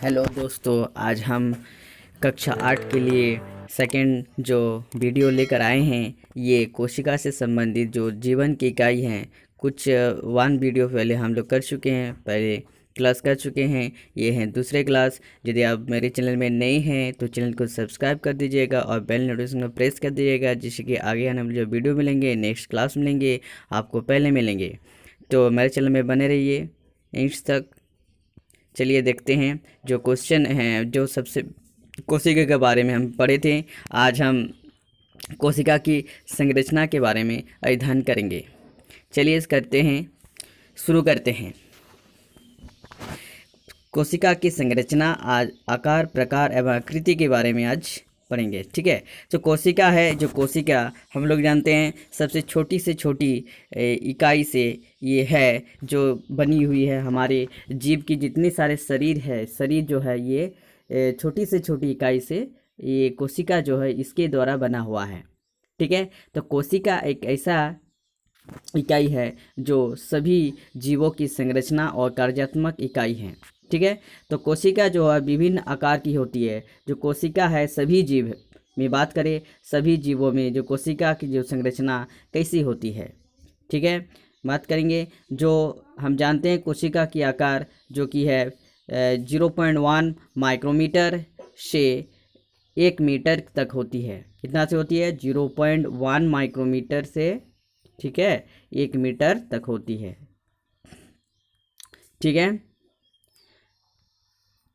Hello दोस्तों, आज हम कक्षा 8 के लिए सेकंड जो वीडियो लेकर आए हैं, ये कोशिका से संबंधित जो जीवन की इकाई हैं। कुछ वन वीडियो पहले हम लोग कर चुके हैं, पहले क्लास कर चुके हैं। ये हैं दूसरे क्लास। यदि आप मेरे चैनल में नए हैं तो चैनल को सब्सक्राइब कर दीजिएगा और बेल नोटिफिकेशन को प्रेस कर दीजिएगा, जिससे कि आगे आने वाले जो वीडियो मिलेंगे, नेक्स्ट क्लास मिलेंगे, आपको पहले मिलेंगे। तो मेरे चैनल में बने रहिए इंच तक। चलिए देखते हैं जो क्वेश्चन हैं, जो सबसे कोशिका के बारे में हम पढ़े थे। आज हम कोशिका की संरचना के बारे में अध्ययन करेंगे। चलिए इस करते हैं, शुरू करते हैं। कोशिका की संरचना, आज आकार, प्रकार एवं आकृति के बारे में आज पढ़ेंगे। ठीक है, तो कोशिका है, जो कोशिका हम लोग जानते हैं सबसे छोटी से छोटी इकाई से ये है जो बनी हुई है। हमारे जीव की जितने सारे शरीर है, शरीर जो है ये छोटी से छोटी इकाई से, ये कोशिका जो है इसके द्वारा बना हुआ है। ठीक है, तो कोशिका एक ऐसा इकाई है जो सभी जीवों की संरचना और कार्यात्मक इकाई है। ठीक है, तो कोशिका जो है विभिन्न आकार की होती है। जो कोशिका है, सभी जीव में बात करें, सभी जीवों में जो कोशिका की जो संरचना कैसी होती है। ठीक है, बात करेंगे। जो हम जानते हैं कोशिका की आकार जो कि है 0.1 माइक्रोमीटर से 1 मीटर तक होती है। कितना से होती है? 0.1 माइक्रोमीटर से, ठीक है, 1 मीटर तक होती है। ठीक है,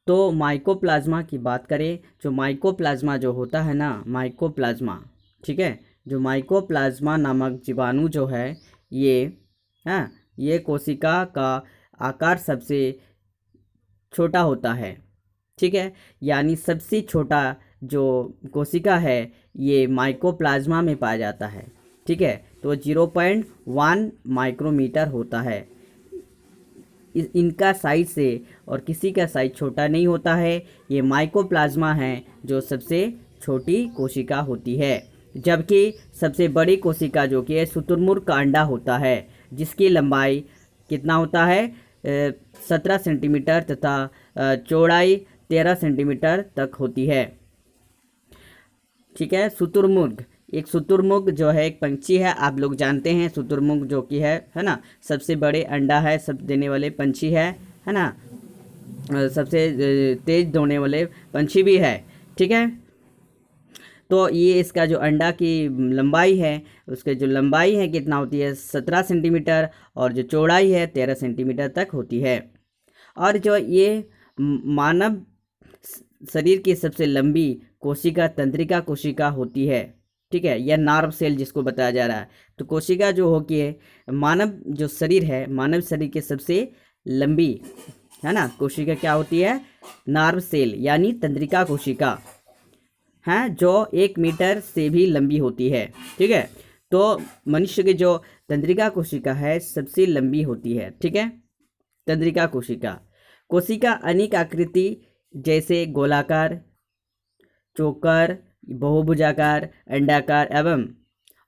तो माइकोप्लाज्मा की बात करें, जो माइकोप्लाज्मा जो होता है ना, माइकोप्लाज्मा, ठीक है, जो माइकोप्लाज्मा नामक जीवाणु जो है ये कोशिका का आकार सबसे छोटा होता है। ठीक है, यानी सबसे छोटा जो कोशिका है ये माइकोप्लाज्मा में पाया जाता है। ठीक है, तो 0.1 माइक्रोमीटर होता है। इनका साइज से और किसी का साइज छोटा नहीं होता है। ये माइकोप्लाज्मा है जो सबसे छोटी कोशिका होती है, जबकि सबसे बड़ी कोशिका जो कि शुतुरमुर्ग का अंडा होता है, जिसकी लंबाई कितना होता है? 17 सेंटीमीटर तथा चौड़ाई 13 सेंटीमीटर तक होती है। ठीक है, शुतुरमुर्ग, एक शुतुरमुर्ग जो है एक पंछी है, आप लोग जानते हैं। शुतुरमुर्ग जो कि है ना, सबसे बड़े अंडा है, सब देने वाले पंछी है ना, सबसे तेज दौड़ने वाले पंछी भी है। ठीक है, तो ये इसका जो अंडा की लंबाई है, उसके जो लंबाई है कितना होती है? 17 सेंटीमीटर, और जो चौड़ाई है 13 सेंटीमीटर तक होती है। और जो ये मानव शरीर की सबसे लंबी कोशिका तंत्रिका कोशिका होती है। ठीक है, या नार्व सेल जिसको बताया जा रहा है। तो कोशिका जो होती है, मानव जो शरीर है, मानव शरीर के सबसे लंबी है ना कोशिका क्या होती है? नार्व सेल, यानी तंत्रिका कोशिका है, जो 1 मीटर से भी लंबी होती है। ठीक है, तो मनुष्य की जो तंत्रिका कोशिका है सबसे लंबी होती है। ठीक है, तंत्रिका कोशिका। कोशिका अनेक आकृति जैसे गोलाकार, चौकर, बहुभुजाकार, अंडाकार एवं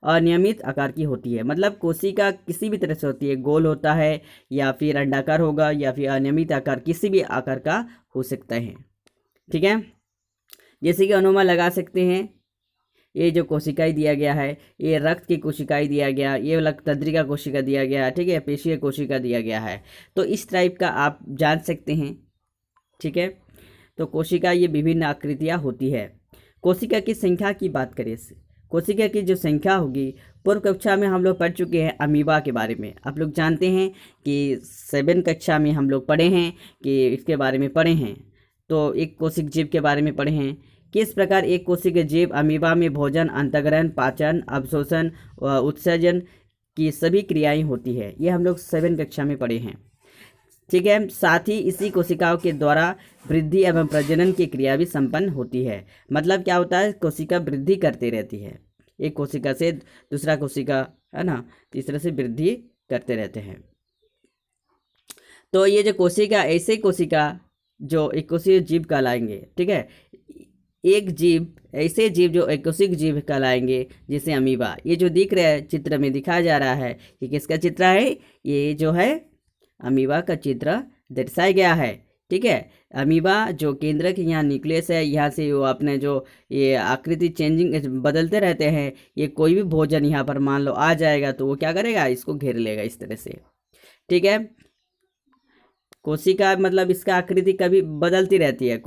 अनियमित आकार की होती है। मतलब कोशिका किसी भी तरह से होती है, गोल होता है या फिर अंडाकार होगा या फिर अनियमित आकार, किसी भी आकार का हो सकता है। ठीक है, जैसे कि अनुमान लगा सकते हैं, ये जो कोशिकाएं दिया गया है, ये रक्त की कोशिकाएं दिया गया, ये वाला तंत्रिका कोशिका दिया गया है। ठीक है, पेशीय कोशिका दिया गया है। तो इस टाइप का आप जान सकते हैं। ठीक है, तो कोशिका ये विभिन्न आकृतियाँ होती है। कोशिका की संख्या की बात करें, कोशिका की जो संख्या होगी, पूर्व कक्षा में हम लोग पढ़ चुके हैं अमीबा के बारे में। आप लोग जानते हैं कि 7 कक्षा में हम लोग पढ़े हैं कि इसके बारे में पढ़े हैं। तो एक कोशिक जीव के बारे में पढ़े हैं, किस प्रकार एक कोशिक जीव अमीबा में भोजन, अंतःग्रहण, पाचन, अवशोषण व उत्सर्जन की सभी क्रियाएं होती है। ये हम लोग 7 कक्षा में पढ़े हैं। ठीक है, साथ ही इसी कोशिकाओं के द्वारा वृद्धि एवं प्रजनन की क्रिया भी संपन्न होती है। मतलब क्या होता है? कोशिका वृद्धि करती रहती है, एक कोशिका से दूसरा कोशिका, है ना, इस तरह से वृद्धि करते रहते हैं। तो ये जो कोशिका, ऐसे कोशिका जो एक कोशिकीय जीव कहलाएंगे। ठीक है, एक जीव, ऐसे जीव जो एक कोशिक जीव कहलाएंगे, जैसे अमीबा। ये जो दिख रहा है चित्र में दिखाया जा रहा है, ये किसका चित्र है? ये जो है अमीबा का चित्र दर्शाया गया है। ठीक है। अमीबा जो केंद्रक यहाँ न्यूक्लियस है, यहाँ से वो अपने जो ये आकृति चेंजिंग बदलते रहते हैं, ये कोई भी भोजन यहाँ पर मान लो आ जाएगा तो वो क्या करेगा, इसको घेर लेगा इस तरह से। ठीक है। कोशिका मतलब इसका आकृति कभी बदलती रहती है,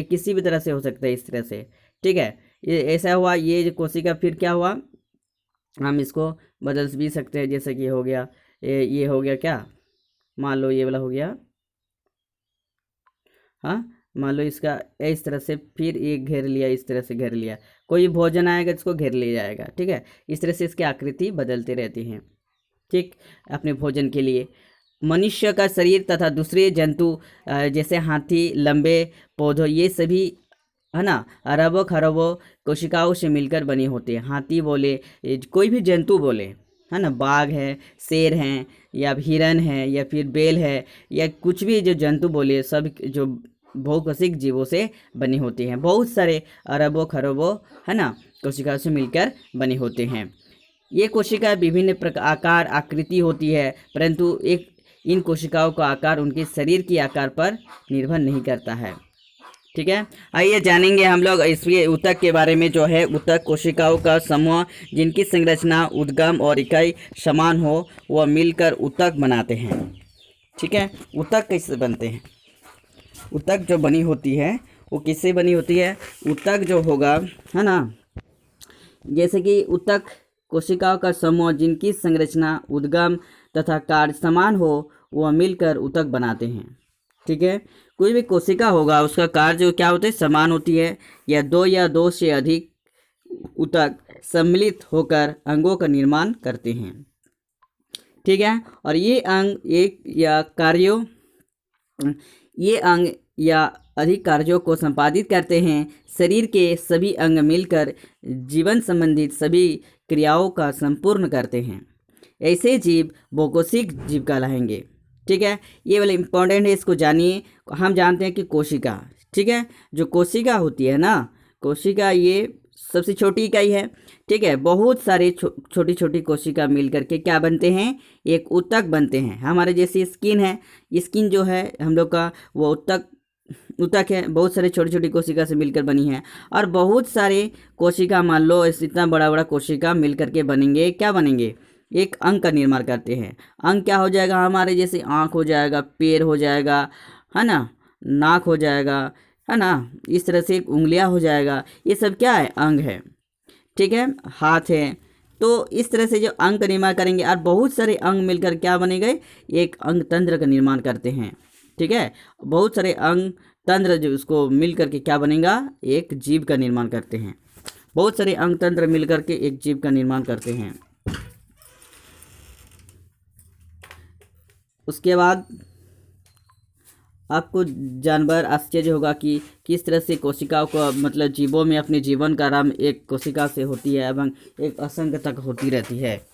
किसी भी तरह से हो सकता है इस तरह से। ठीक है, ये ऐसा हुआ, ये जो कोशिका फिर क्या हुआ, हम इसको बदल भी सकते हैं, जैसे कि हो गया ये हो गया क्या, मान लो ये वाला हो गया, हाँ मान लो इसका इस तरह से, फिर ये घेर लिया, इस तरह से घेर लिया, कोई भोजन आएगा इसको घेर लिया जाएगा। ठीक है, इस तरह से इसकी आकृति बदलती रहती हैं, ठीक, अपने भोजन के लिए। मनुष्य का शरीर तथा दूसरे जंतु जैसे हाथी, लंबे पौधों, ये सभी है ना अरबों खरबों कोशिकाओं से मिलकर बने होते हैं। हाथी बोले, कोई भी जंतु बोले, है ना, बाघ है, शेर हैं, या हिरन है, या फिर बेल है, या कुछ भी जो जंतु बोले, सब जो बहुकोशिक जीवों से बने होते हैं। बहुत सारे अरबों खरबों है ना कोशिकाओं से मिलकर बने होते हैं। ये कोशिका विभिन्न प्रकार आकार आकृति होती है, परंतु इन कोशिकाओं का आकार उनके शरीर के आकार पर निर्भर नहीं करता है। ठीक है, आइए जानेंगे हम लोग इसलिए ऊतक के बारे में। जो है ऊतक कोशिकाओं का समूह जिनकी संरचना, उद्गम और इकाई समान हो, वह मिलकर ऊतक बनाते हैं। ठीक है, ऊतक कैसे बनते हैं, ऊतक जो बनी होती है वो किससे बनी होती है, ऊतक जो होगा है ना, जैसे कि ऊतक कोशिकाओं का समूह जिनकी संरचना, उद्गम तथा कार्य समान हो, वह मिलकर ऊतक बनाते हैं। ठीक है, कोई भी कोशिका होगा उसका कार्य जो क्या होते हैं, समान होती है, या दो से अधिक ऊतक सम्मिलित होकर अंगों का निर्माण करते हैं। ठीक है, और ये अंग या अधिक कार्यों को संपादित करते हैं। शरीर के सभी अंग मिलकर जीवन संबंधित सभी क्रियाओं का संपूर्ण करते हैं। ऐसे जीव बहुकोशिक जीव कहलाएंगे। ठीक है, ये वाला इम्पोर्टेंट है, इसको जानिए। हम जानते हैं कि कोशिका, ठीक है, जो कोशिका होती है ना, कोशिका ये सबसे छोटी इकाई है। ठीक है, बहुत सारे छोटी छोटी कोशिका मिल करके क्या बनते हैं, एक ऊतक बनते हैं। हमारे जैसी स्किन है, स्किन जो है हम लोग का वो ऊतक है, बहुत सारे छोटी छोटी कोशिका से मिलकर बनी है। और बहुत सारे कोशिका, मान लो इतना बड़ा बड़ा कोशिका मिल करके बनेंगे, क्या बनेंगे, एक अंग का निर्माण करते हैं। अंग क्या हो जाएगा, हमारे जैसे आँख हो जाएगा, पैर हो जाएगा, है ना, नाक हो जाएगा, है ना, इस तरह से उंगलियां हो जाएगा, ये सब क्या है, अंग है। ठीक है, हाथ है। तो इस तरह से जो अंग का निर्माण करेंगे, और बहुत सारे अंग मिलकर क्या बनेंगे, एक अंग तंत्र का निर्माण करते हैं। ठीक है, बहुत सारे अंग तंत्र जो उसको मिल करके क्या बनेगा, एक जीव का निर्माण करते हैं। बहुत सारे अंग तंत्र मिल करके एक जीव का निर्माण करते हैं। उसके बाद आपको जानवर आश्चर्य होगा कि किस तरह से कोशिकाओं को, मतलब जीवों में अपने जीवन का आरंभ एक कोशिका से होती है एवं एक असंख्य तक होती रहती है।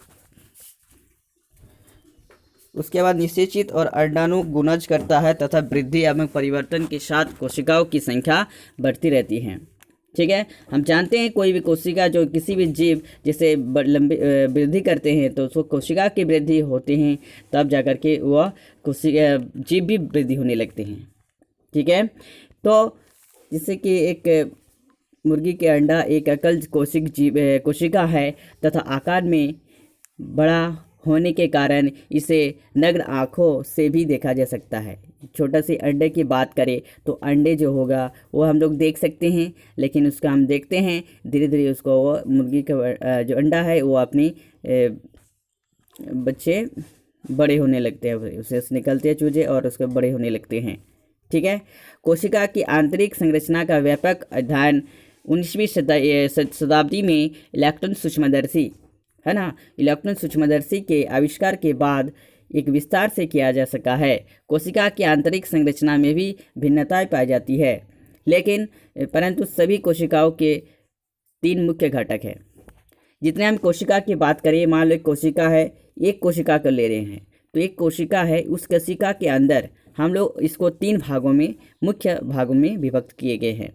उसके बाद निषेचित और अंडाणु गुणज करता है तथा वृद्धि एवं परिवर्तन के साथ कोशिकाओं की संख्या बढ़ती रहती है। ठीक है, हम जानते हैं कोई भी कोशिका जो किसी भी जीव जैसे लंबी वृद्धि करते हैं तो उसको कोशिका की वृद्धि होती हैं, तब जाकर के वह कोशिका जीव भी वृद्धि होने लगते हैं। ठीक है, तो जैसे कि एक मुर्गी के अंडा एक एकल कोशिका है तथा आकार में बड़ा होने के कारण इसे नग्न आँखों से भी देखा जा सकता है। छोटा से अंडे की बात करें तो अंडे जो होगा वो हम लोग देख सकते हैं, लेकिन उसका हम देखते हैं धीरे धीरे उसको वो मुर्गी का जो अंडा है वो अपनी बच्चे बड़े होने लगते हैं, उसे निकलते हैं चूजे और उसके बड़े होने लगते हैं। ठीक है, कोशिका की आंतरिक संरचना का व्यापक अध्ययन 19वीं शताब्दी में इलेक्ट्रॉन सूक्ष्मदर्शी, है ना, इलेक्ट्रॉन सूक्ष्मदर्शी के आविष्कार के बाद एक विस्तार से किया जा सका है। कोशिका की आंतरिक संरचना में भी भिन्नताएं पाई जाती है, लेकिन परंतु सभी कोशिकाओं के 3 मुख्य घटक हैं। जितने हम कोशिका की बात करें, मान लो एक कोशिका है, एक कोशिका को ले रहे हैं, तो एक कोशिका है, उस कोशिका के अंदर हम लोग इसको 3 भागों में, मुख्य भागों में विभक्त किए गए हैं।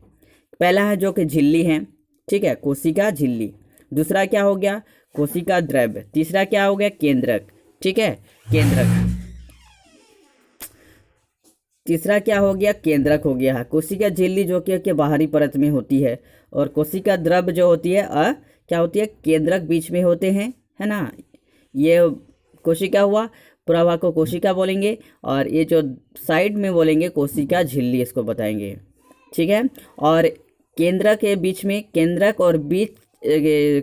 पहला है जो कि झिल्ली है, ठीक है, कोशिका झिल्ली। दूसरा क्या हो गया, कोशिका द्रव्य। तीसरा क्या हो गया, केंद्रक। ठीक है, केंद्रक। तीसरा क्या हो गया, केंद्रक हो गया है। कोशिका झिल्ली जो कि बाहरी परत में होती है, और कोशिका द्रव जो होती है क्या होती है, केंद्रक बीच में होते हैं, है ना। ये कोशिका हुआ, पूरा भाग को कोशिका बोलेंगे, और ये जो साइड में बोलेंगे कोशिका झिल्ली, इसको बताएंगे, ठीक है। और केंद्रक के बीच में, केंद्रक और बीच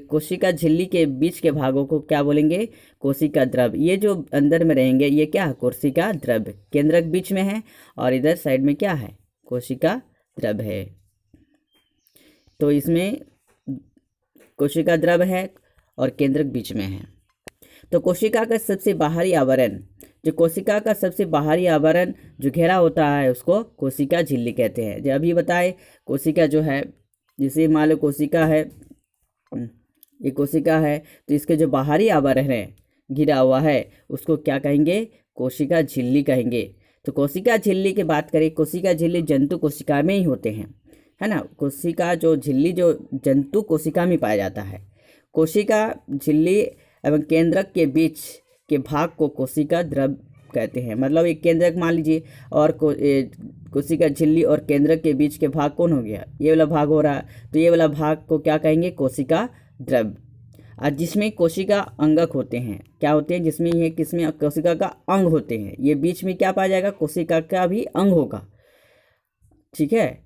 कोशिका झिल्ली के बीच के भागों को क्या बोलेंगे, कोशिका द्रव। ये जो अंदर में रहेंगे ये क्या है, कोशिका द्रव। केंद्रक बीच में है और इधर साइड में क्या है, कोशिका द्रव है। तो इसमें कोशिका द्रव है और केंद्रक बीच में है। तो कोशिका का सबसे बाहरी आवरण, जो कोशिका का सबसे बाहरी आवरण जो घेरा होता है उसको कोशिका झिल्ली कहते हैं। जो अभी बताए, कोशिका जो है, जैसे मान लो कोशिका है, ये कोशिका है, तो इसके जो बाहरी आवरण है घिरा हुआ है उसको क्या कहेंगे, कोशिका झिल्ली कहेंगे। तो कोशिका झिल्ली की बात करें, कोशिका झिल्ली जंतु कोशिका में ही होते हैं, है ना। कोशिका जो झिल्ली जो जंतु कोशिका में पाया जाता है। कोशिका झिल्ली एवं केंद्रक के बीच के भाग को कोशिका द्रव कहते हैं। मतलब एक केंद्रक मान लीजिए, और कोशिका झिल्ली और केंद्रक के बीच के भाग कौन हो गया, ये वाला भाग हो रहा है, तो ये वाला भाग को क्या कहेंगे, कोशिका द्रव। और जिसमें कोशिका अंगक होते हैं, क्या होते हैं, जिसमें ये किसमें कोशिका का अंग होते हैं, ये बीच में क्या पाया जाएगा, कोशिका का भी अंग होगा, ठीक है।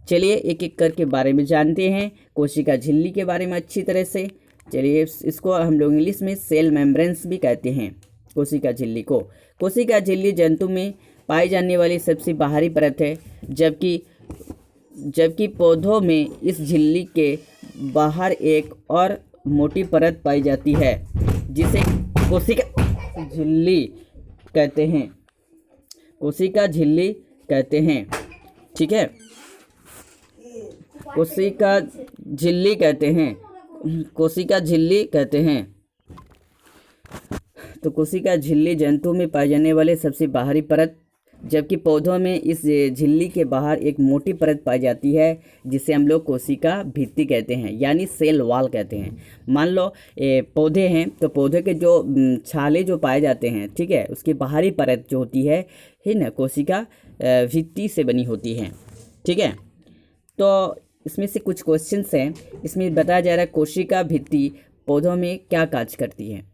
चलिए एक एक करके बारे में जानते हैं, कोशिका झिल्ली के बारे में अच्छी तरह से। चलिए इसको हम लोग इंग्लिश में सेल मेम्ब्रेन्स भी कहते हैं, कोशिका झिल्ली को। कोशिका झिल्ली जंतु में पाई जाने वाली सबसे बाहरी परत है, जबकि पौधों में इस झिल्ली के बाहर एक और मोटी परत पाई जाती है जिसे कोशिका झिल्ली कहते हैं, कोशिका झिल्ली कहते हैं, ठीक है, कोशिका झिल्ली कहते हैं, कोशिका झिल्ली कहते हैं। तो कोशिका झिल्ली जंतु में पाए जाने वाले सबसे बाहरी परत, जबकि पौधों में इस झिल्ली के बाहर एक मोटी परत पाई जाती है जिसे हम लोग कोशिका भित्ति कहते हैं, यानी सेल वॉल कहते हैं। मान लो पौधे हैं, तो पौधे के जो छाले जो पाए जाते हैं, ठीक है, उसकी बाहरी परत जो होती है ना, कोशिका भित्ति से बनी होती है, ठीक है। तो इसमें से कुछ क्वेश्चंस हैं, इसमें बताया जा रहा है कोशिका भित्ति पौधों में क्या कार्य करती है।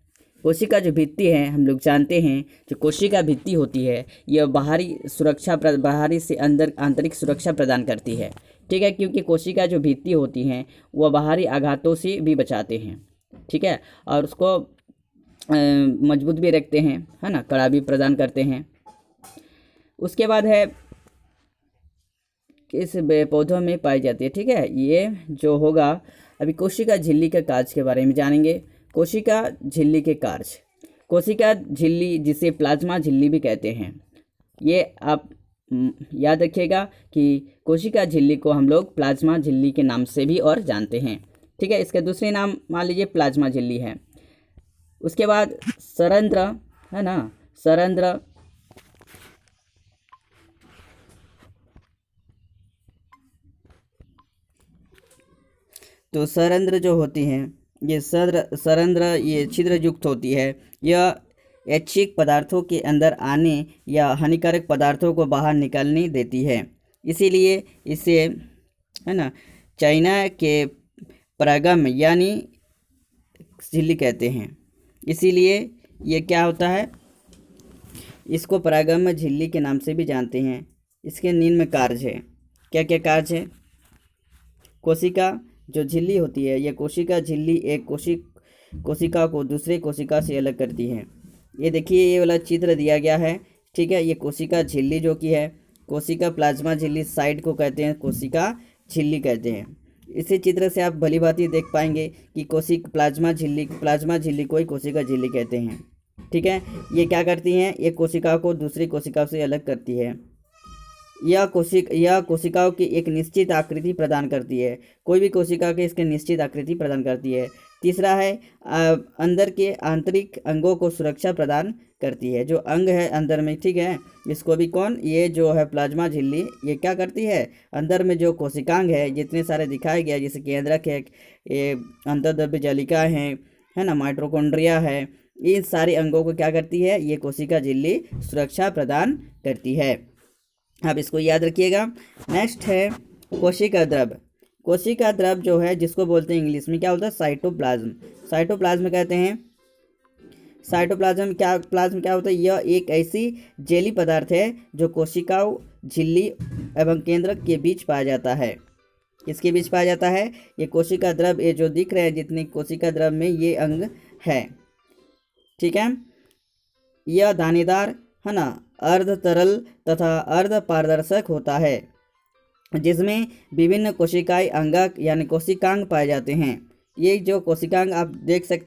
कोशिका जो भित्ति है, हम लोग जानते हैं जो कोशिका भित्ति होती है यह बाहरी से अंदर आंतरिक सुरक्षा प्रदान करती है, ठीक है, क्योंकि कोशिका जो भित्ति होती हैं वह बाहरी आघातों से भी बचाते हैं, ठीक है, और उसको मजबूत भी रखते हैं, है ना, कड़ा भी प्रदान करते हैं। उसके बाद है किस पौधों में पाई जाती है, ठीक है, ये जो होगा। अभी कोशिका झिल्ली के कार्य के बारे में जानेंगे। कोशिका झिल्ली के कार्य, कोशिका झिल्ली जिसे प्लाज्मा झिल्ली भी कहते हैं, ये आप याद रखिएगा कि कोशिका झिल्ली को हम लोग प्लाज्मा झिल्ली के नाम से भी और जानते हैं, ठीक है। इसके दूसरे नाम मान लीजिए प्लाज्मा झिल्ली है। उसके बाद सरंध्र, है ना, सरंध्र, तो सरंध्र जो होती हैं, ये सरंध्र ये छिद्र युक्त होती है। यह ऐच्छिक पदार्थों के अंदर आने या हानिकारक पदार्थों को बाहर निकलने देती है, इसीलिए इसे, है ना, चाइना के परागम यानी झिल्ली कहते हैं। इसीलिए ये क्या होता है, इसको परागम झिल्ली के नाम से भी जानते हैं। इसके निम्न कार्य है, क्या क्या कार्य है। कोशिका जो झिल्ली होती है, यह कोशिका झिल्ली एक कोशिका को दूसरे कोशिका से अलग करती है। ये देखिए ये वाला चित्र दिया गया है, ठीक है, ये कोशिका झिल्ली जो कि है, कोशिका प्लाज्मा झिल्ली साइड को कहते हैं कोशिका झिल्ली कहते हैं। इसी चित्र से आप भली भांति देख पाएंगे कि प्लाज्मा झिल्ली को ही कोशिका झिल्ली कहते हैं, ठीक है। ये क्या करती हैं, एक कोशिका को दूसरी कोशिका से अलग करती है। यह कोशिकाओं की एक निश्चित आकृति प्रदान करती है, कोई भी कोशिका के इसके निश्चित आकृति प्रदान करती है। तीसरा है अंदर के आंतरिक अंगों को सुरक्षा प्रदान करती है, जो अंग है अंदर में, ठीक है, इसको भी कौन, ये जो है प्लाज्मा झिल्ली, ये क्या करती है, अंदर में जो कोशिकांग है जितने सारे दिखाए गया, जैसे केंद्रक है, ये अंतर्द्रव्य जालिका है ना, माइटोकॉन्ड्रिया है, इन सारे अंगों को क्या करती है, ये कोशिका झिल्ली सुरक्षा प्रदान करती है। आप इसको याद रखिएगा। नेक्स्ट है कोशिका द्रव। कोशिका द्रव जो है जिसको बोलते हैं इंग्लिश में क्या होता है, साइटोप्लाज्म। साइटोप्लाज्म कहते हैं। साइटोप्लाज्म क्या होता है, यह एक ऐसी जेली पदार्थ है जो कोशिकाओं, झिल्ली एवं केंद्रक के बीच पाया जाता है। किसके बीच पाया जाता है, ये कोशिका द्रव, ये जो दिख रहे हैं जितने कोशिका द्रव में ये अंग है, ठीक है। यह दानेदार है ना, अर्ध तरल तथा अर्ध पारदर्शक होता है, जिसमें विभिन्न कोशिकाएं अंगक यानी कोशिकांग पाए जाते हैं। ये जो कोशिकांग आप देख सकते